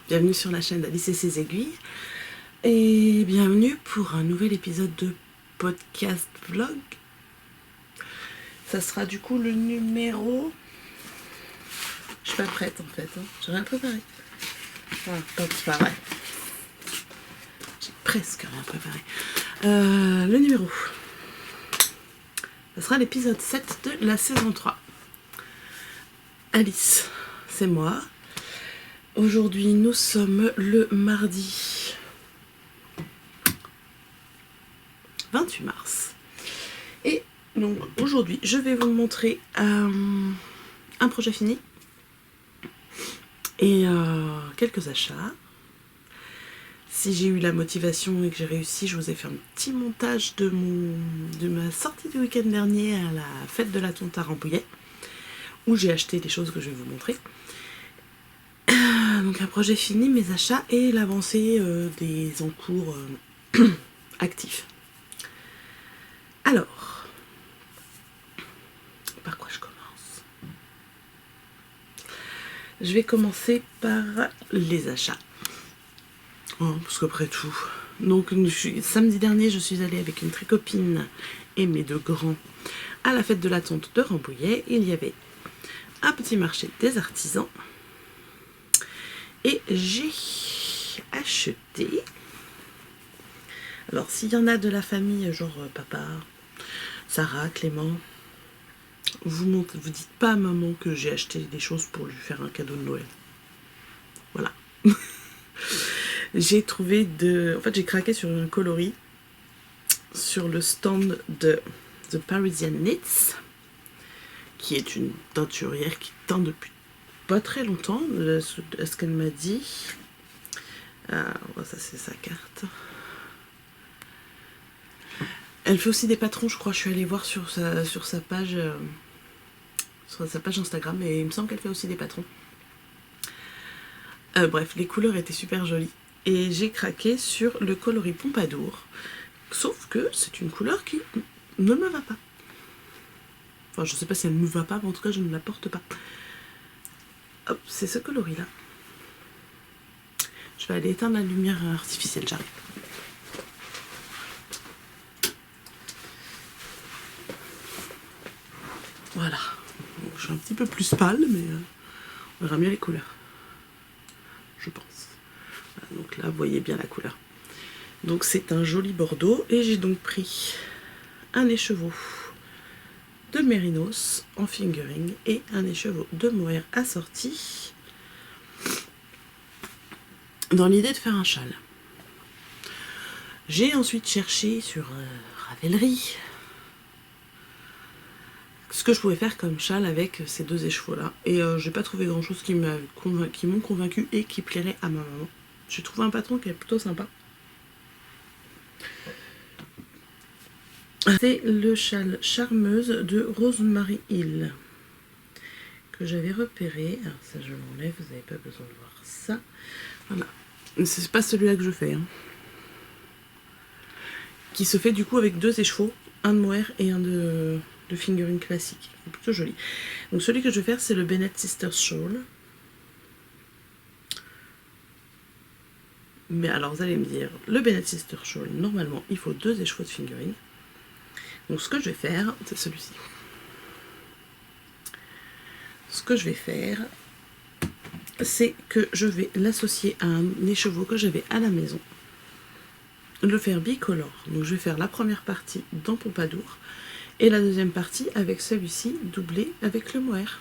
Bienvenue sur la chaîne d'Alice et ses aiguilles. Et bienvenue pour un nouvel épisode de podcast vlog. Ça sera du coup le numéro... Je suis pas prête en fait, hein. J'ai rien préparé. Ah, c'est pas vrai. J'ai presque rien préparé. Le numéro... Ça sera l'épisode 7 de la saison 3. Alice, c'est moi. Aujourd'hui, nous sommes le mardi 28 mars. Et donc, aujourd'hui, je vais vous montrer un projet fini et quelques achats. Si j'ai eu la motivation et que j'ai réussi, je vous ai fait un petit montage de ma sortie du week-end dernier à la fête de la Tonte à Rambouillet, où j'ai acheté des choses que je vais vous montrer. Donc un projet fini, mes achats et l'avancée des encours actifs. Alors, par quoi je commence? Je vais commencer par les achats. Oh, parce qu'après tout... Donc samedi dernier, je suis allée avec une très copine et mes deux grands à la fête de la Tonte de Rambouillet. Il y avait un petit marché des artisans. Et j'ai acheté... Alors, s'il y en a de la famille, genre papa, Sarah, Clément, vous dites pas à maman que j'ai acheté des choses pour lui faire un cadeau de Noël. Voilà. J'ai trouvé En fait, j'ai craqué sur un coloris sur le stand de The Parisian Knits, qui est une teinturière qui teint depuis pas très longtemps, à ce qu'elle m'a dit. Ça c'est sa carte. Elle fait aussi des patrons, je crois. Je suis allée voir sur sa page Instagram, et il me semble qu'elle fait aussi des patrons. Bref, les couleurs étaient super jolies et j'ai craqué sur le coloris Pompadour, sauf que c'est une couleur qui ne me va pas. Enfin, je sais pas si elle ne me va pas, mais en tout cas je ne la porte pas. Hop, c'est ce coloris là. Je vais aller éteindre la lumière artificielle, j'arrive. Voilà. Donc, je suis un petit peu plus pâle, mais on verra mieux les couleurs. Je pense. Voilà, donc là, vous voyez bien la couleur. Donc c'est un joli bordeaux. Et j'ai donc pris un écheveau de Mérinos en fingering et un écheveau de mohair assorti, dans l'idée de faire un châle. J'ai ensuite cherché sur Ravelry ce que je pouvais faire comme châle avec ces deux écheveaux là, et j'ai pas trouvé grand chose qui m'ont convaincu et qui plairait à ma maman. J'ai trouvé un patron qui est plutôt sympa. C'est le châle Charmeuse de Rosemary Hill que j'avais repéré. Alors ça je l'enlève, vous n'avez pas besoin de voir ça. Voilà, c'est pas celui-là que je fais, hein. Qui se fait du coup avec deux écheveaux, un de mohair et un de fingering classique. C'est plutôt joli. Donc celui que je vais faire, c'est le Bennett Sisters Shawl. Mais alors vous allez me dire, le Bennett Sisters Shawl, normalement il faut deux écheveaux de fingering. Donc ce que je vais faire, c'est celui-ci. Ce que je vais faire, c'est que je vais l'associer à un écheveau que j'avais à la maison. Le faire bicolore. Donc je vais faire la première partie dans Pompadour et la deuxième partie avec celui-ci doublé avec le mohair.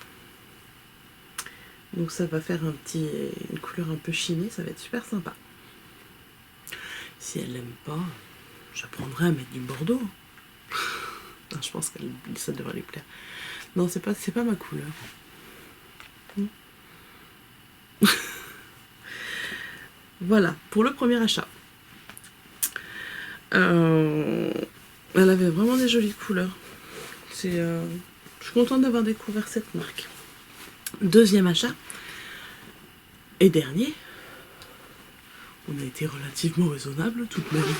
Donc ça va faire une couleur un peu chinée, ça va être super sympa. Si elle l'aime pas, j'apprendrai à mettre du bordeaux. Non, je pense que ça devrait lui plaire. Non, c'est pas ma couleur. Voilà, pour le premier achat. Elle avait vraiment des jolies couleurs. Je suis contente d'avoir découvert cette marque. Deuxième achat. Et dernier. On a été relativement raisonnable tout de même.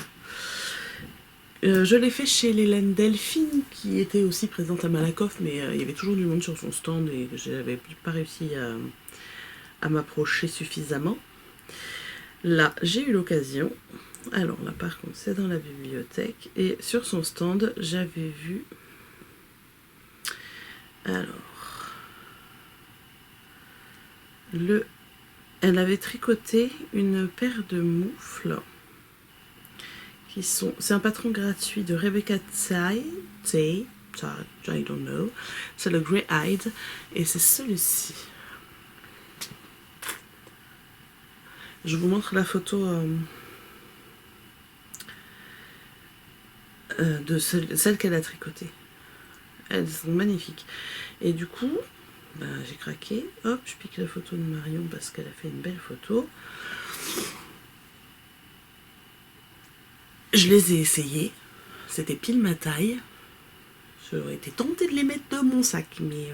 Je l'ai fait chez l'Hélène Delphine, qui était aussi présente à Malakoff, mais il y avait toujours du monde sur son stand et je n'avais pas réussi à m'approcher suffisamment. Là, j'ai eu l'occasion. Alors là, par contre, c'est dans la bibliothèque. Et sur son stand, j'avais vu... Alors... Elle avait tricoté une paire de moufles qui sont... C'est un patron gratuit de Rebecca Tsai, I don't know. C'est le Grey Eyed. Et c'est celui-ci. Je vous montre la photo de celle qu'elle a tricotée. Elles sont magnifiques. Et du coup, j'ai craqué. Hop, je pique la photo de Marion parce qu'elle a fait une belle photo. Je les ai essayées. C'était pile ma taille. J'aurais été tentée de les mettre dans mon sac, mais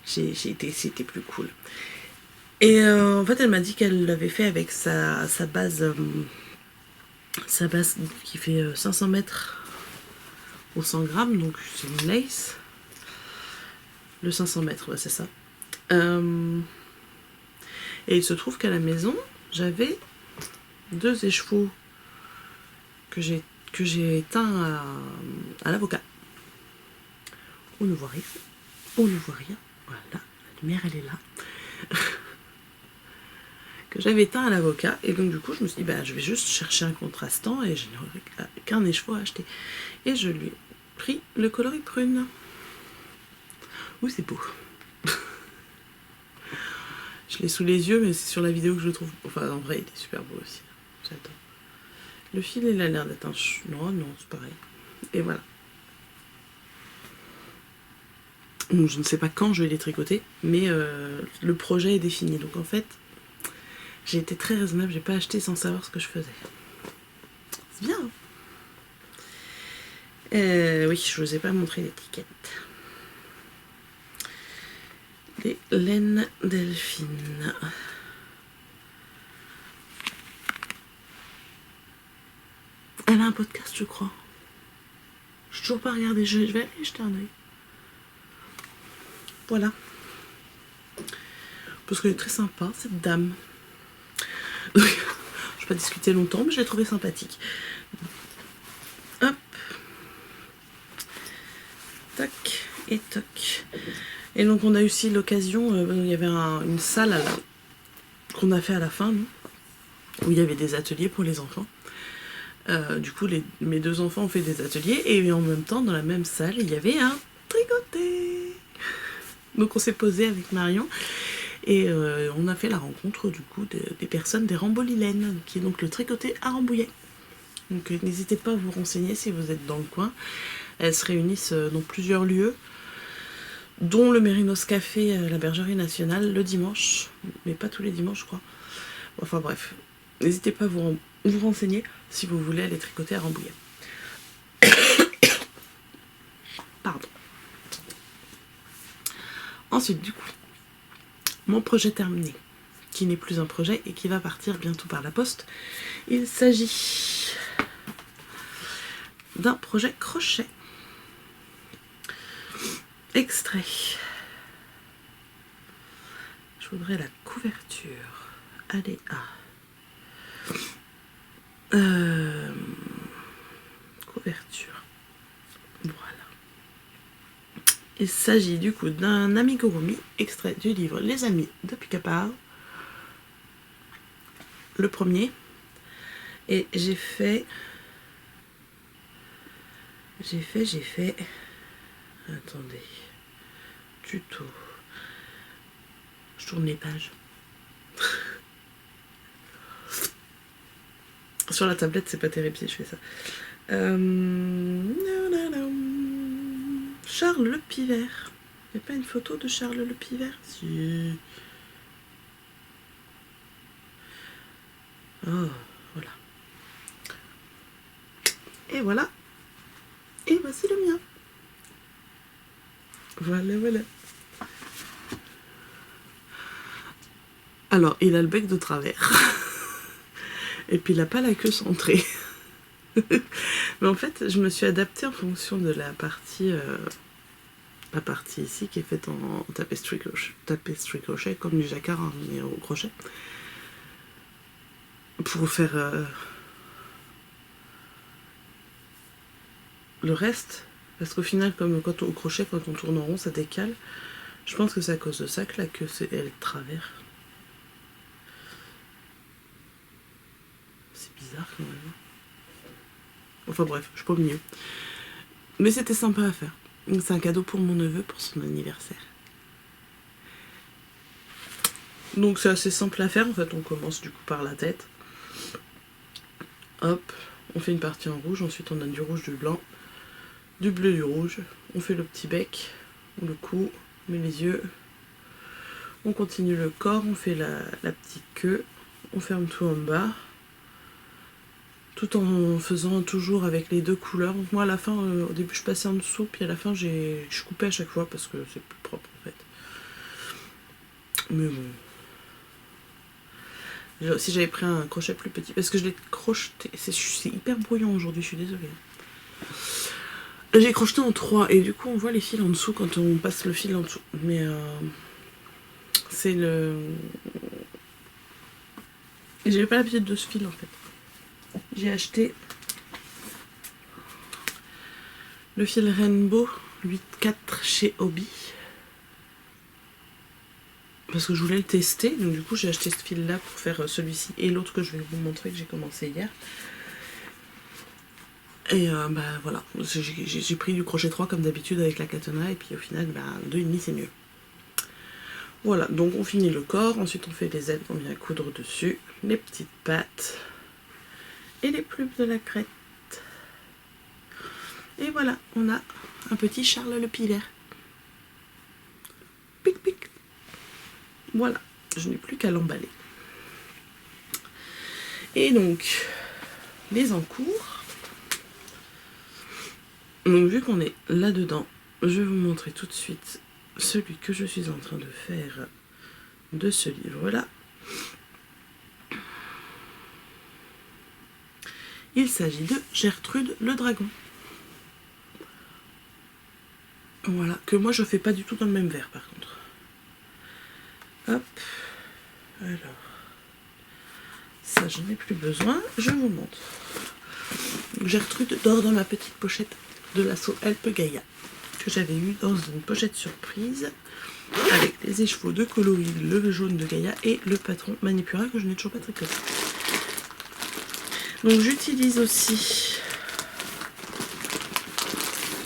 c'était plus cool. Et en fait, elle m'a dit qu'elle l'avait fait avec sa base qui fait 500 mètres au 100 grammes, donc c'est une lace. Le 500 mètres, ouais, c'est ça. Et il se trouve qu'à la maison, j'avais 2 écheveaux que j'ai éteints à l'avocat. On ne voit rien. On ne voit rien. Voilà, la lumière, elle est là. Que j'avais éteint à l'avocat. Et donc, du coup, je me suis dit, je vais juste chercher un contrastant et je n'aurai qu'un écheveau à acheter. Et je lui ai pris le coloris prune. Oui, c'est beau. Je l'ai sous les yeux, mais c'est sur la vidéo que je le trouve. Enfin, en vrai, il est super beau aussi. J'adore. Le fil, il a l'air d'être un... Non, c'est pareil. Et voilà. Donc, je ne sais pas quand je vais les tricoter, mais le projet est défini. Donc, en fait, j'ai été très raisonnable. J'ai pas acheté sans savoir ce que je faisais. C'est bien. Oui, je vous ai pas montré l'étiquette. Les laines Delphine. Elle a un podcast, je crois. Je n'ai toujours pas regardé. Je vais aller jeter un oeil. Voilà. Parce qu'elle est très sympa, cette dame. Je ne vais pas discuter longtemps, mais je l'ai trouvée sympathique. Hop. Tac et toc. Et donc on a eu aussi l'occasion, il y avait une salle qu'on a fait à la fin, nous, où il y avait des ateliers pour les enfants. Du coup, mes 2 enfants ont fait des ateliers et en même temps, dans la même salle, il y avait un tricoté. Donc on s'est posé avec Marion et on a fait la rencontre du coup des personnes des Rambolilènes, qui est donc le tricoté à Rambouillet. Donc n'hésitez pas à vous renseigner si vous êtes dans le coin. Elles se réunissent dans plusieurs lieux, dont le Mérinos Café, la Bergerie Nationale, le dimanche, mais pas tous les dimanches, je crois. Enfin bref, n'hésitez pas à vous renseigner si vous voulez aller tricoter à Rambouillet. Pardon. Ensuite, du coup, mon projet terminé, qui n'est plus un projet et qui va partir bientôt par la poste. Il s'agit d'un projet crochet. Extrait. Je voudrais la couverture. Allez, couverture. Voilà. Il s'agit du coup d'un amigurumi, extrait du livre Les Amis de Pica-Pau. Le premier. Et j'ai fait... Attendez. Tuto. Je tourne les pages. Sur la tablette, c'est pas terrible si je fais ça. Charles Le Pivert. Il n'y a pas une photo de Charles Le Pivert? Si. Oh, voilà. Et voilà. Et voici le mien. Voilà. Alors, il a le bec de travers. Et puis, il n'a pas la queue centrée. Mais en fait, je me suis adaptée en fonction de la partie ici qui est faite en tapestry crochet, comme du jacquard, hein, mais au crochet. pour faire le reste. Parce qu'au final, comme au crochet, quand on tourne en rond, ça décale. Je pense que c'est à cause de ça que la queue elle est de travers. C'est bizarre quand même. Enfin bref, je peux mieux. Mais c'était sympa à faire. C'est un cadeau pour mon neveu pour son anniversaire. Donc c'est assez simple à faire. En fait, on commence du coup par la tête. Hop, on fait une partie en rouge. Ensuite, on a du rouge, du blanc, du bleu, du rouge. On fait le petit bec, le cou, on met les yeux. On continue le corps, on fait la petite queue. On ferme tout en bas. Tout en faisant toujours avec les deux couleurs. Donc moi à la fin, au début je passais en dessous, puis à la fin je coupais à chaque fois parce que c'est plus propre en fait. Mais bon. Si j'avais pris un crochet plus petit, parce que je l'ai crocheté, c'est hyper brouillon aujourd'hui, je suis désolée. J'ai crocheté en 3 et du coup on voit les fils en dessous quand on passe le fil en dessous. Mais c'est le... J'avais pas l'habitude de ce fil en fait. J'ai acheté le fil Rainbow 8.4 chez Hobby. Parce que je voulais le tester, donc du coup j'ai acheté ce fil là pour faire celui-ci et l'autre que je vais vous montrer que j'ai commencé hier. Et bah voilà, j'ai pris du crochet 3 comme d'habitude avec la katana et puis au final 2,5 c'est mieux. Voilà, donc on finit le corps, ensuite on fait les ailes qu'on vient coudre dessus, les petites pattes et les plumes de la crête. Et voilà, on a un petit Charles le Pivert. Pic pic. Voilà, je n'ai plus qu'à l'emballer. Et donc, les encours. Donc vu qu'on est là-dedans, je vais vous montrer tout de suite celui que je suis en train de faire de ce livre-là. Il s'agit de Gertrude le Dragon. Voilà, que moi je fais pas du tout dans le même verre par contre. Hop, alors, ça j'en ai plus besoin, je vous montre. Gertrude dort dans ma petite pochette de l'assaut Help Gaïa, que j'avais eu dans une pochette surprise, avec les écheveaux de coloris, le jaune de Gaïa et le patron Manipura que je n'ai toujours pas tricoté. Donc j'utilise aussi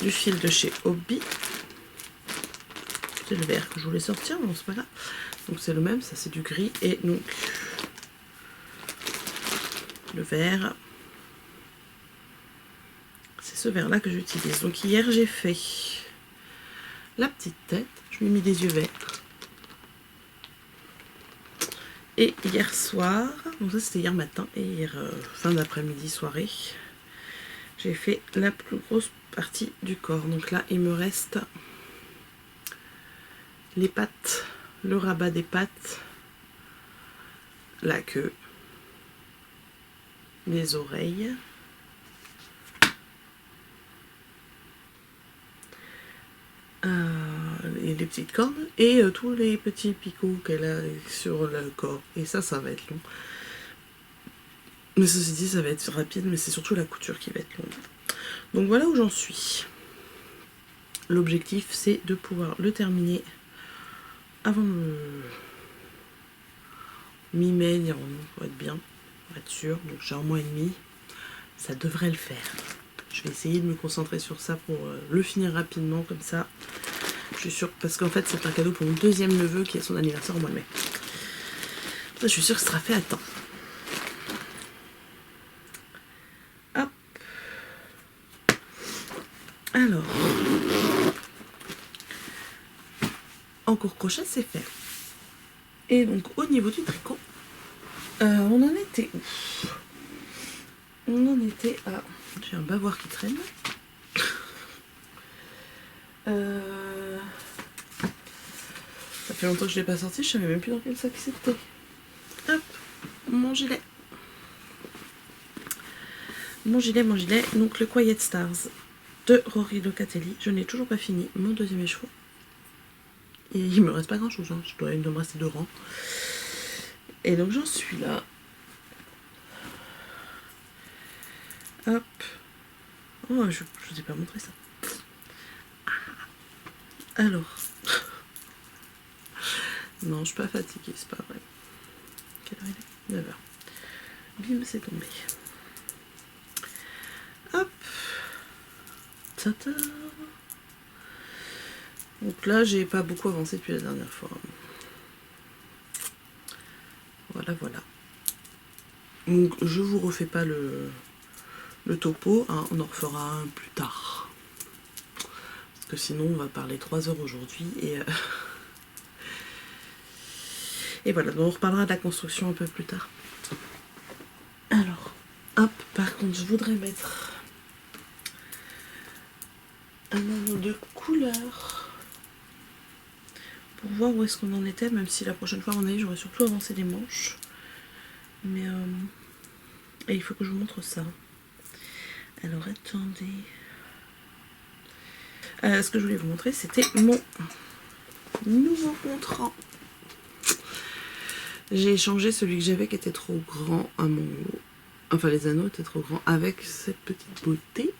du fil de chez Hobby. C'est le vert que je voulais sortir, mais bon, c'est pas là. Donc c'est le même, ça c'est du gris. Et donc le vert, c'est ce vert là que j'utilise. Donc hier j'ai fait la petite tête, je lui ai mis des yeux verts. Et hier soir, donc ça c'était hier matin, et hier fin d'après-midi, soirée, j'ai fait la plus grosse partie du corps. Donc là il me reste les pattes, le rabat des pattes, la queue, les oreilles, les petites cornes et tous les petits picots qu'elle a sur le corps. Et ça va être long. Mais ceci dit, ça va être rapide, mais c'est surtout la couture qui va être longue. Donc voilà où j'en suis. L'objectif, c'est de pouvoir le terminer avant le mi-mai, pour être bien, pour être sûr. Donc j'ai 1 mois et demi, ça devrait le faire. Je vais essayer de me concentrer sur ça pour le finir rapidement, comme ça. Je suis sûre, parce qu'en fait c'est un cadeau pour mon deuxième neveu qui a son anniversaire au mois de mai. Je suis sûre que ce sera fait à temps. Hop. Alors, encours crochet c'est fait. Et donc au niveau du tricot, on en était où? On en était à... J'ai un bavoir qui traîne. Ça fait longtemps que je ne l'ai pas sorti, je savais même plus dans quel sac c'était. Hop, mon gilet. Mon gilet. Donc le Quiet Stars de Rory Locatelli. Je n'ai toujours pas fini mon deuxième écheveau. Et il me reste pas grand chose, hein. Il doit me rester 2 rangs. Et donc j'en suis là. Hop. Oh, je vous ai pas montré ça. Alors. Non, je suis pas fatiguée, c'est pas vrai. Quelle heure il est? 9h. Bim, c'est tombé. Hop. Tata. Donc là, j'ai pas beaucoup avancé depuis la dernière fois. Voilà, voilà. Donc je vous refais pas le topo, hein, on en refera un plus tard. Parce que sinon on va parler 3 heures aujourd'hui et voilà, donc on reparlera de la construction un peu plus tard. Alors, hop, par contre je voudrais mettre un anneau de couleur pour voir où est-ce qu'on en était, même si la prochaine fois on est, j'aurais surtout avancé les manches. Mais et il faut que je vous montre ça. Alors attendez. Ce que je voulais vous montrer, c'était mon nouveau contrat. J'ai échangé celui que j'avais qui était trop grand à mon... Enfin, les anneaux étaient trop grands avec cette petite beauté.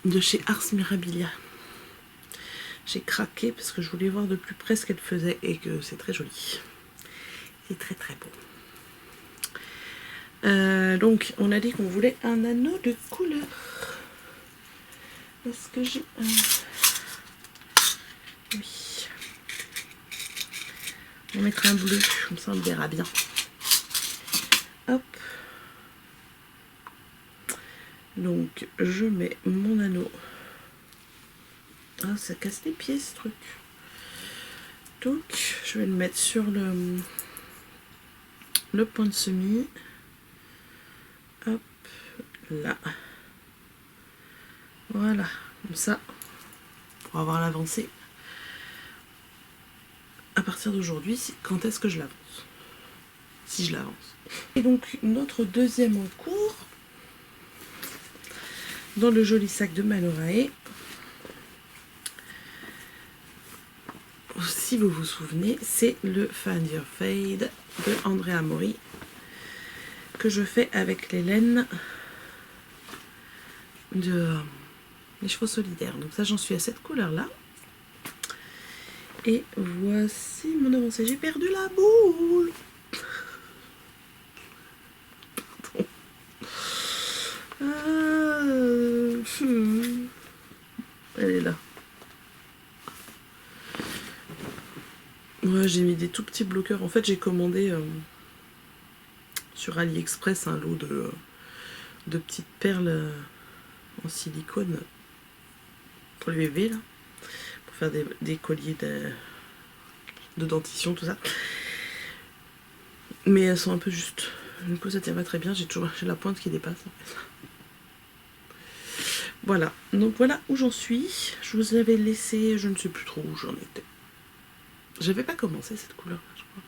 De chez Ars Mirabilia. J'ai craqué parce que je voulais voir de plus près ce qu'elle faisait et que c'est très joli. C'est très très beau. Donc, on a dit qu'on voulait un anneau de couleur. Est-ce que j'ai un... Oui. On va mettre un bleu, comme ça on le verra bien. Hop. Donc, je mets mon anneau. Ah, ça casse les pieds ce truc. Donc, je vais le mettre sur le point de semis. Hop, là. Voilà, comme ça, pour avoir l'avancée. À partir d'aujourd'hui, quand est-ce que je l'avance? Si je l'avance. Et donc, notre deuxième en cours, dans le joli sac de Malorae. Si vous vous souvenez, c'est le Find Your Fade de Andrea Mori que je fais avec les laines de les chevaux solidaires. Donc ça, j'en suis à cette couleur-là. Et voici mon avancée. J'ai perdu la boule. Elle est là. Ouais, j'ai mis des tout petits bloqueurs. En fait, j'ai commandé sur AliExpress un lot de petites perles en silicone pour les bébés, là, pour faire des colliers de dentition, tout ça. Mais elles sont un peu justes. Du coup, ça tient pas très bien. J'ai la pointe qui dépasse. En fait. Voilà. Donc voilà où j'en suis. Je vous avais laissé, je ne sais plus trop où j'en étais. J'avais pas commencé cette couleur, je crois.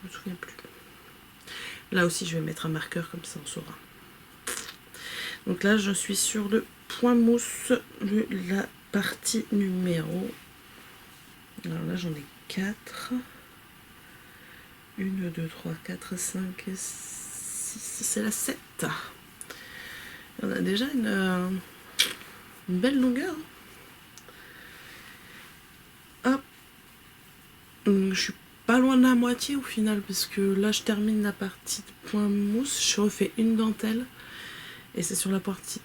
Je me souviens plus. Là aussi, je vais mettre un marqueur, comme ça on saura. Donc là, je suis sur le point mousse de la partie numéro. Alors là, j'en ai 4. 1, 2, 3, 4, 5, 6. C'est la 7. On a déjà une belle longueur. Hop. Je suis pas loin de la moitié au final, parce que là je termine la partie de point mousse, je refais une dentelle et c'est sur la partie...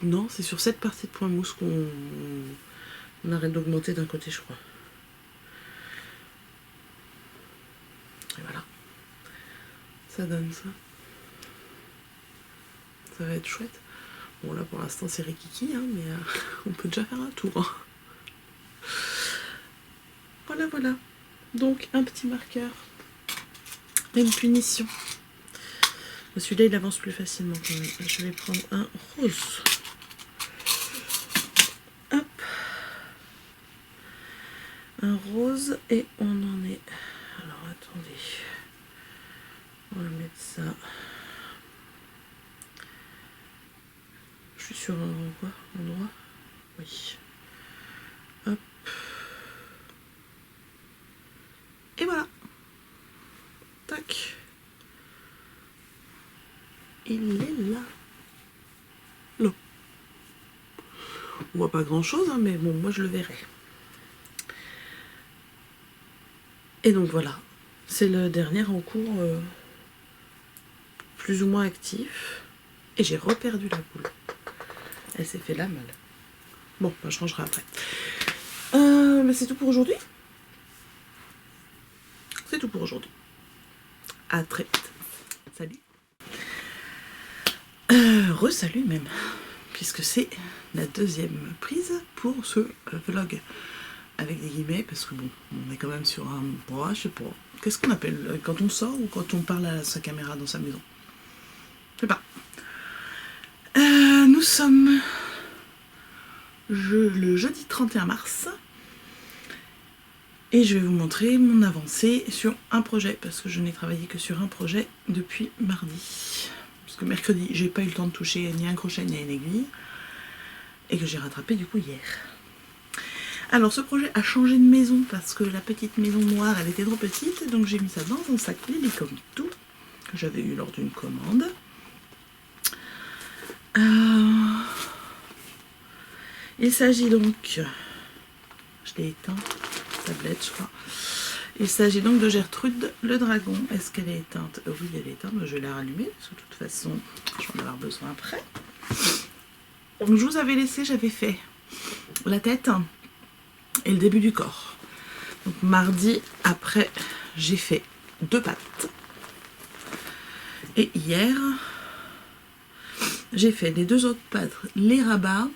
Non, c'est sur cette partie de point mousse qu'on arrête d'augmenter d'un côté, je crois. Et voilà. Ça donne ça. Ça va être chouette. Bon là pour l'instant c'est Rikiki, hein, mais on peut déjà faire un tour. Hein. Voilà, voilà. Donc, un petit marqueur. Et une punition. Celui-là, il avance plus facilement quand même. Je vais prendre un rose. Hop. Un rose. Et on en est... Alors, attendez. On va mettre ça. Je suis sur un quoi? Endroit? Oui. Hop. il est là. Là. On voit pas grand chose, hein, mais bon, moi je le verrai. Et donc voilà, c'est le dernier en cours plus ou moins actif. Et j'ai reperdu la boule. Elle s'est fait la mal. Bon, bah, je rangerai après. Mais c'est tout pour aujourd'hui. C'est tout pour aujourd'hui. À très vite. Salut. Re-salut même. Puisque c'est la deuxième prise pour ce vlog. Avec des guillemets, parce que bon, on est quand même sur un... Bon, je sais pas. Qu'est-ce qu'on appelle quand on sort ou quand on parle à sa caméra dans sa maison? Je sais pas. Nous sommes le jeudi 31 mars. Et je vais vous montrer mon avancée sur un projet, parce que je n'ai travaillé que sur un projet depuis mardi. Parce que mercredi, j'ai pas eu le temps de toucher ni un crochet ni une aiguille. Et que j'ai rattrapé du coup hier. Alors ce projet a changé de maison parce que la petite maison noire elle était trop petite, donc j'ai mis ça dans un sac Lily comme tout que j'avais eu lors d'une commande. Il s'agit donc, je l'ai éteint, tablette je crois. Il s'agit donc de Gertrude le dragon. Est-ce qu'elle est éteinte? Oui, elle est éteinte, je vais la rallumer parce que de toute façon je vais en avoir besoin après. Donc je vous avais laissé, j'avais fait la tête et le début du corps. Donc mardi, après, j'ai fait 2 pattes. Et hier, j'ai fait les 2 autres pattes, les rabats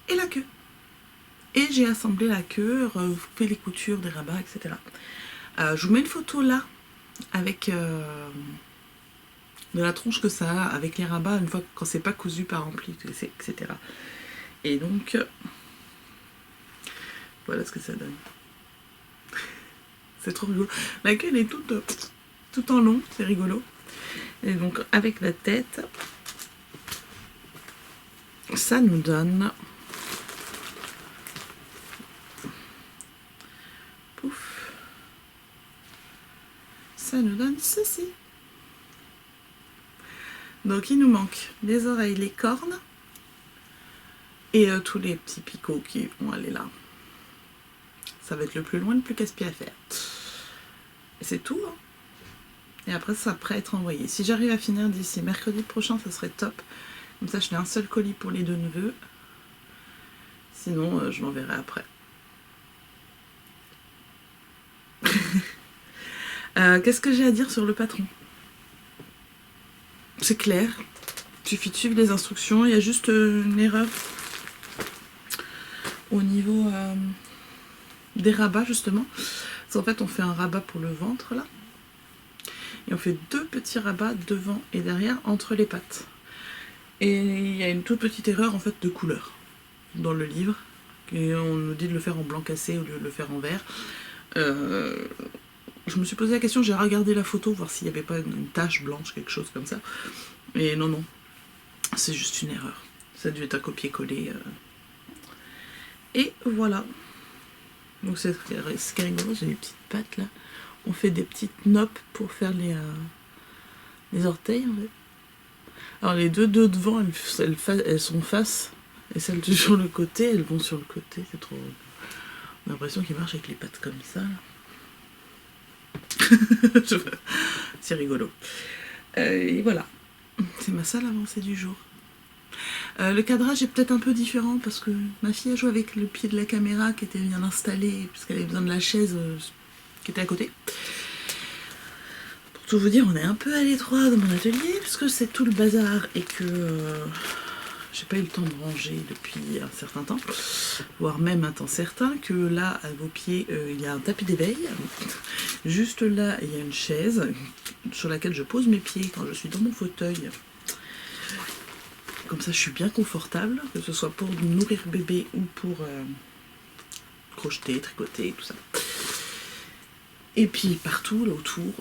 et la queue. Et j'ai assemblé la queue, fait les coutures des rabats, etc. Je vous mets une photo là, avec de la tronche que ça a, avec les rabats, une fois quand c'est pas cousu par rempli, etc. Et donc... voilà ce que ça donne. C'est trop rigolo. La queue elle est toute en long, c'est rigolo. Et donc avec la tête, ça nous donne... Pouf. Ça nous donne ceci. Donc il nous manque les oreilles, les cornes et tous les petits picots qui vont aller là. Ça va être le plus loin, le plus casse-pied à faire. Et c'est tout. Hein. Et après, ça prêt à être envoyé. Si j'arrive à finir d'ici mercredi prochain, ça serait top. Comme ça, je n'ai un seul colis pour les 2 neveux. Sinon, je m'enverrai après. Qu'est-ce que j'ai à dire sur le patron? C'est clair. Il suffit de suivre les instructions. Il y a juste une erreur au niveau... des rabats justement, parce qu'en fait on fait un rabat pour le ventre là, et on fait 2 petits rabats devant et derrière entre les pattes. Et il y a une toute petite erreur en fait de couleur dans le livre, et on nous dit de le faire en blanc cassé au lieu de le faire en vert. Je me suis posé la question, j'ai regardé la photo voir s'il n'y avait pas une tache blanche, quelque chose comme ça, et non, c'est juste une erreur, ça a dû être un copier-coller. Et voilà. Donc c'est rigolo, j'ai des petites pattes là. On fait des petites noppes pour faire les orteils en fait. Alors les deux devant, elles sont face. Et celles sur le côté, elles vont sur le côté. C'est trop... On a l'impression qu'ils marchent avec les pattes comme ça. C'est rigolo. Et voilà. C'est ma seule avancée du jour. Le cadrage est peut-être un peu différent parce que ma fille a joué avec le pied de la caméra qui était bien installé puisqu'elle avait besoin de la chaise qui était à côté. Pour tout vous dire, on est un peu à l'étroit dans mon atelier puisque c'est tout le bazar et que j'ai pas eu le temps de ranger depuis un certain temps, voire même un temps certain, que là à vos pieds il y a un tapis d'éveil, juste là il y a une chaise sur laquelle je pose mes pieds quand je suis dans mon fauteuil. Comme ça, je suis bien confortable, que ce soit pour nourrir bébé ou pour crocheter, tricoter, tout ça. Et puis partout, là autour,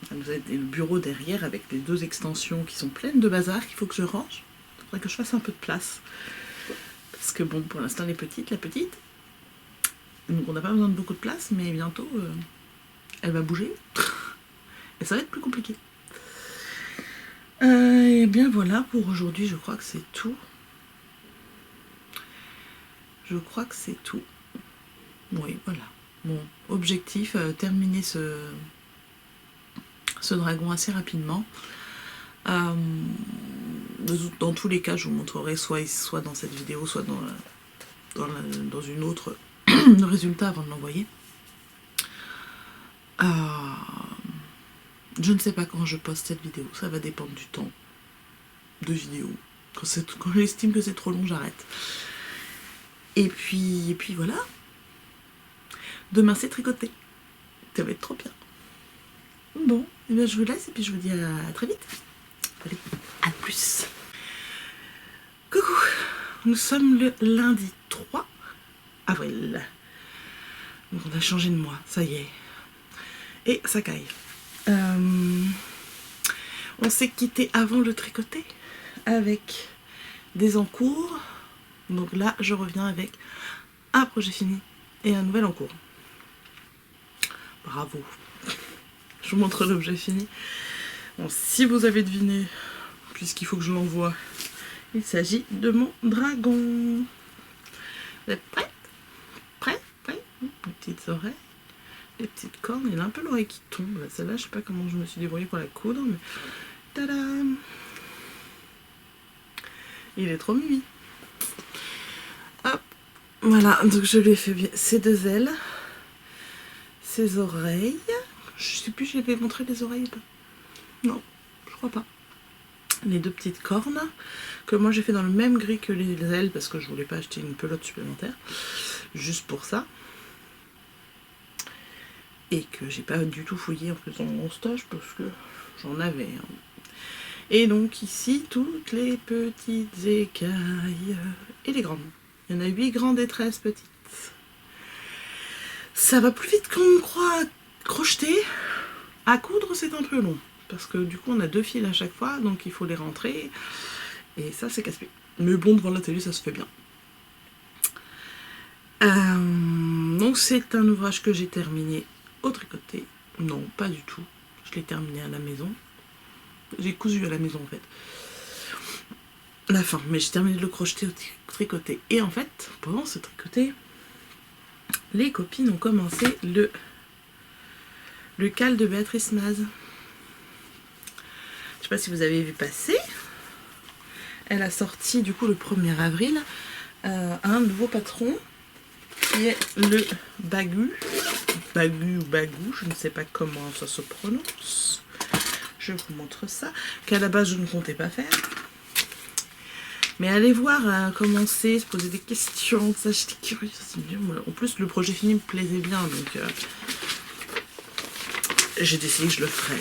vous avez le bureau derrière avec les 2 extensions qui sont pleines de bazar qu'il faut que je range. Il faudrait que je fasse un peu de place. Parce que bon, pour l'instant, la petite. Donc on n'a pas besoin de beaucoup de place, mais bientôt, elle va bouger. Et ça va être plus compliqué. Et bien voilà, pour aujourd'hui, je crois que c'est tout. Je crois que c'est tout. Oui, voilà. Bon, objectif, terminer ce dragon assez rapidement. Dans tous les cas, je vous montrerai soit dans cette vidéo, soit dans une autre, le résultat avant de l'envoyer. Je ne sais pas quand je poste cette vidéo, ça va dépendre du temps de vidéo. Quand j'estime que c'est trop long, j'arrête. Et puis voilà. Demain, c'est tricoté. Ça va être trop bien. Bon, et bien je vous laisse et puis je vous dis à très vite. Allez, à plus. Coucou, nous sommes le lundi 3 avril. Donc on a changé de mois, ça y est. Et ça caille. On s'est quitté avant le tricoté avec des encours. Donc là, je reviens avec un projet fini et un nouvel encours. Bravo. Je vous montre l'objet fini. Bon, si vous avez deviné, puisqu'il faut que je l'envoie, il s'agit de mon dragon. Vous êtes prête? Prête? Les petites oreilles, les petites cornes. Il a un peu l'oreille qui tombe. Celle-là, je sais pas comment je me suis débrouillée pour la coudre, mais tadam! Il est trop mimi. Hop, voilà. Donc je lui ai fait bien ses deux ailes, ses oreilles. Je sais plus, je vais montrer les oreilles ou pas? Non, je crois pas. Les deux petites cornes que moi j'ai fait dans le même gris que les ailes parce que je voulais pas acheter une pelote supplémentaire juste pour ça et que j'ai pas du tout fouillé en faisant mon stage parce que j'en avais. Et donc ici toutes les petites écailles et les grandes. Il y en a 8 grandes et 13 petites. Ça va plus vite qu'on croit. Crocheter, à coudre c'est un peu long parce que du coup on a 2 fils à chaque fois donc il faut les rentrer et ça c'est casse-pied. Mais bon, devant la télé ça se fait bien. Donc c'est un ouvrage que j'ai terminé au tricoté. Non, pas du tout. Je l'ai terminé à la maison. J'ai cousu à la maison en fait. La fin, mais j'ai terminé de le crocheter au tricoté. Et en fait, pendant ce tricoté, les copines ont commencé le cal de Béatrice Maz. Je sais pas si vous avez vu passer. Elle a sorti du coup le 1er avril un nouveau patron qui est le Bagu ou Bagou, je ne sais pas comment ça se prononce. Je vous montre ça, qu'à la base je ne comptais pas faire. Mais allez voir commencer, se poser des questions, ça j'étais curieuse. En plus le projet fini me plaisait bien, donc j'ai décidé que je le ferais.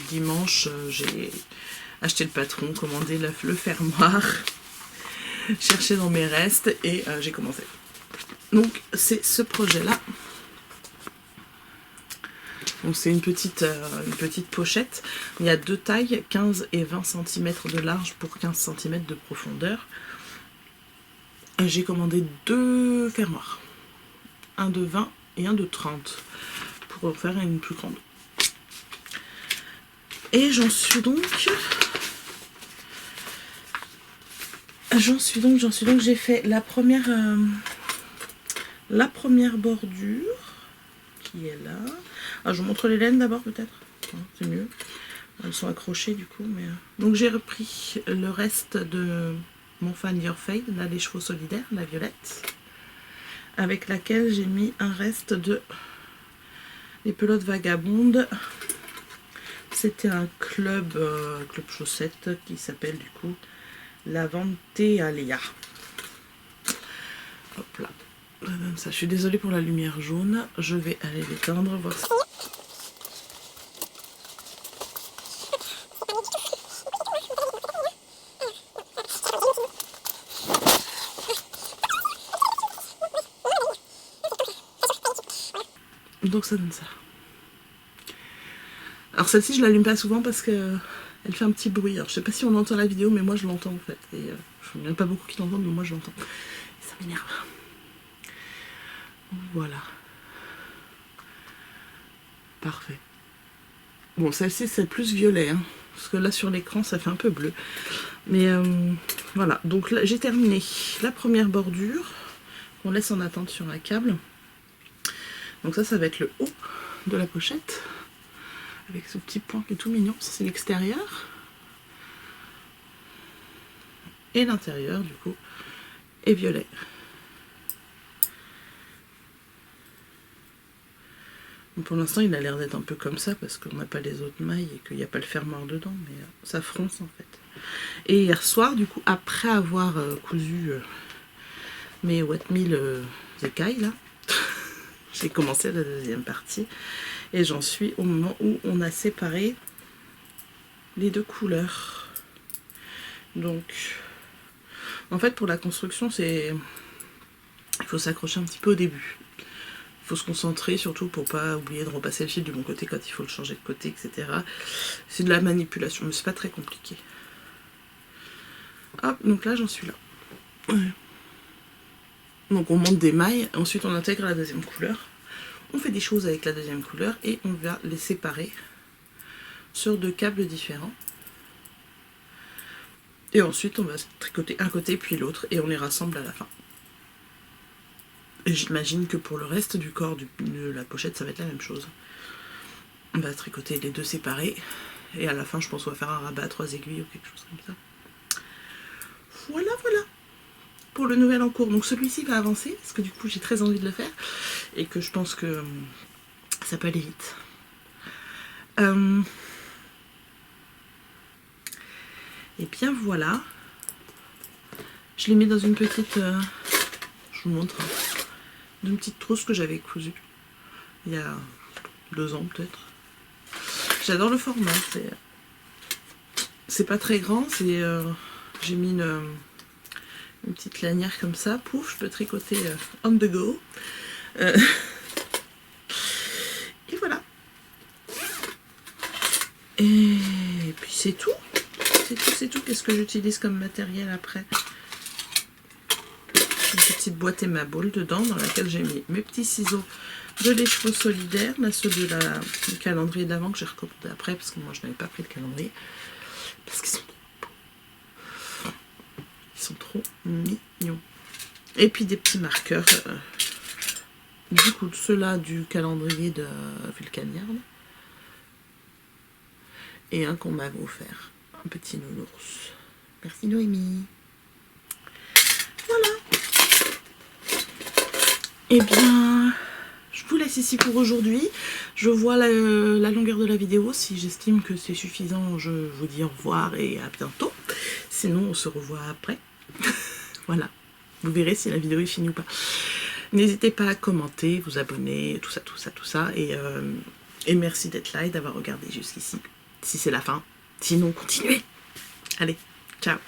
Dimanche, j'ai acheté le patron, commandé le fermoir, cherché dans mes restes et j'ai commencé. Donc c'est ce projet-là. Donc c'est une petite pochette. Il y a 2 tailles, 15 et 20 cm de large pour 15 cm de profondeur. J'ai commandé 2 fermoirs. Un de 20 et un de 30 pour faire une plus grande. Et j'en suis donc, j'ai fait la première bordure qui est là. Alors, je vous montre les laines d'abord peut-être, c'est mieux. Elles sont accrochées du coup, mais donc j'ai repris le reste de mon Fan Your Fade, là les chevaux solidaires, la violette, avec laquelle j'ai mis un reste de les pelotes vagabondes. C'était un club chaussettes qui s'appelle du coup la Vantealia. Hop là. Comme ça. Je suis désolée pour la lumière jaune. Je vais aller l'éteindre, voir si... Donc ça donne ça. Alors celle-ci je l'allume pas souvent parce que elle fait un petit bruit. Alors je sais pas si on entend la vidéo mais moi je l'entends en fait. Et il n'y en a pas beaucoup qui l'entendent mais moi je l'entends. Ça m'énerve. Voilà. Parfait. Bon celle-ci c'est plus violet. Hein. parce que là sur l'écran ça fait un peu bleu. Mais voilà, donc là j'ai terminé la première bordure qu'on laisse en attente sur un câble. Donc ça va être le haut de la pochette, avec ce petit point qui est tout mignon, ça c'est l'extérieur. Et l'intérieur du coup est violet. Pour l'instant, il a l'air d'être un peu comme ça parce qu'on n'a pas les autres mailles et qu'il n'y a pas le fermoir dedans, mais ça fronce en fait. Et hier soir, du coup, après avoir cousu mes Whatmill écailles, là, j'ai commencé la deuxième partie et j'en suis au moment où on a séparé les deux couleurs. Donc, en fait, pour la construction, il faut s'accrocher un petit peu au début. Il faut se concentrer surtout pour pas oublier de repasser le fil du bon côté quand il faut le changer de côté, etc. C'est de la manipulation, mais c'est pas très compliqué. Hop, donc là j'en suis là. Ouais. Donc on monte des mailles, ensuite on intègre la deuxième couleur. On fait des choses avec la deuxième couleur et on va les séparer sur deux câbles différents. Et ensuite on va tricoter un côté puis l'autre et on les rassemble à la fin. Et j'imagine que pour le reste du corps de la pochette, ça va être la même chose. On va tricoter les deux séparés. Et à la fin, je pense qu'on va faire un rabat à 3 aiguilles ou quelque chose comme ça. Voilà, voilà. Pour le nouvel en cours. Donc celui-ci va avancer, parce que du coup, j'ai très envie de le faire. Et que je pense que ça peut aller vite. Et bien voilà. Je l'ai mis dans une petite... je vous montre. D'une petite trousse que j'avais cousue il y a 2 ans peut-être. J'adore le format, c'est pas très grand, j'ai mis une petite lanière comme ça, pouf, je peux tricoter on the go. Et voilà. Et puis c'est tout. C'est tout. Qu'est-ce que j'utilise comme matériel après? Une petite boîte et ma boule dedans dans laquelle j'ai mis mes petits ciseaux de l'écheveau solidaire, là ceux du calendrier d'avant que j'ai recommandé après parce que moi je n'avais pas pris le calendrier parce qu'ils sont trop mignons. Et puis des petits marqueurs du coup ceux-là du calendrier de Vulcaniard et un qu'on m'avait offert, un petit nounours. Merci Noémie. Voilà. Et bien, je vous laisse ici pour aujourd'hui. Je vois la longueur de la vidéo. Si j'estime que c'est suffisant, je vous dis au revoir et à bientôt. Sinon, on se revoit après. Voilà. Vous verrez si la vidéo est finie ou pas. N'hésitez pas à commenter, vous abonner, tout ça. Et merci d'être là et d'avoir regardé jusqu'ici. Si c'est la fin. Sinon, continuez. Allez, ciao.